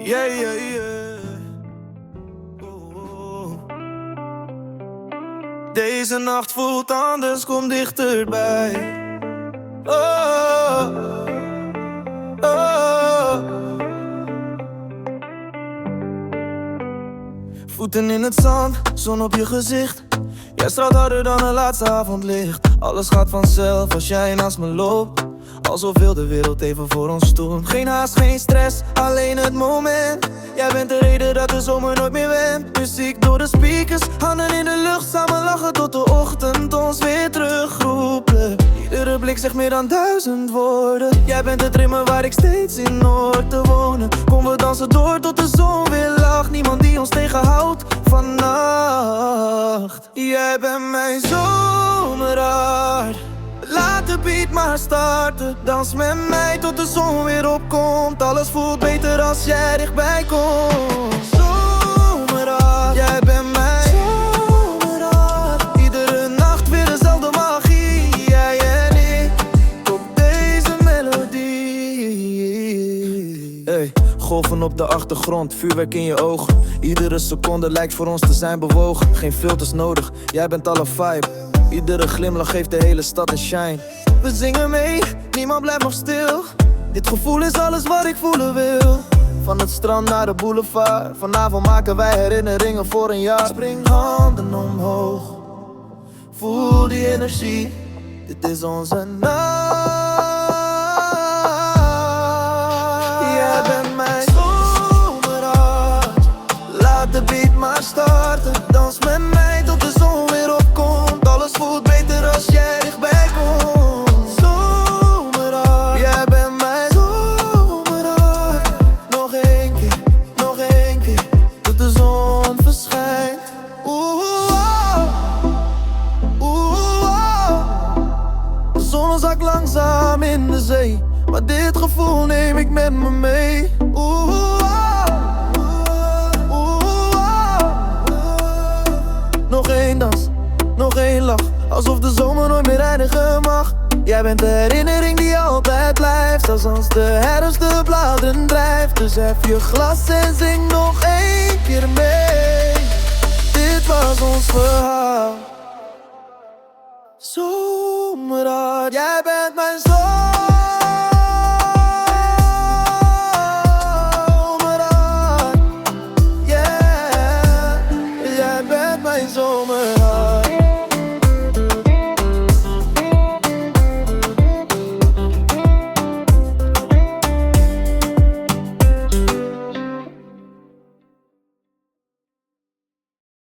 Yeah, yeah, yeah. Oh, oh. Deze nacht voelt anders, kom dichterbij. Oh, oh. Voeten in het zand, zon op je gezicht. Jij straalt harder dan een laatste avondlicht. Alles gaat vanzelf als jij naast me loopt. Alsof heel de wereld even voor ons stond. Geen haast, geen stress, alleen het moment. Jij bent de reden dat de zomer nooit meer went. Muziek door de speakers, handen in de lucht. Samen lachen tot de ochtend ons weer terugroepen. Iedere blik zegt meer dan 1000 woorden. Jij bent het ritme waar ik steeds in hoor te wonen. Kom we dansen door tot de zon weer lacht. Niemand die ons tegenhoudt vannacht. Jij bent mijn zomerhart. Laat de beat maar starten. Dans met mij tot de zon weer opkomt. Alles voelt beter als jij dichtbij komt. Zomerhart, jij bent mijn zomerhart. Iedere nacht weer dezelfde magie. Jij en ik, op deze melodie. Hey, golven op de achtergrond, vuurwerk in je ogen. Iedere seconde lijkt voor ons te zijn bewogen. Geen filters nodig, jij bent alle vibe. Iedere glimlach geeft de hele stad een shine. We zingen mee, niemand blijft nog stil. Dit gevoel is alles wat ik voelen wil. Van het strand naar de boulevard. Vanavond maken wij herinneringen voor een jaar. Spring handen omhoog, voel die energie. Dit is onze nacht. Jij bent mijn zomerhart. Laat de beat maar starten. Dans met mij tot de zon weer opkomt. Alles voelt beter als jij dichtbij komt. Zomerhart, jij bent mijn zomerhart. Nog één keer, tot de zon verschijnt. De zon zakt langzaam in de zee, maar dit gevoel neem ik met me mee. Nog één dans, nog één lach, alsof de zomer nooit meer eindigen mag. Jij bent de herinnering die altijd blijft, zelfs als de herfst de bladeren drijft. Dus hef je glas en zing nog één keer mee. Dit was ons verhaal. Zomerhart, jij bent mijn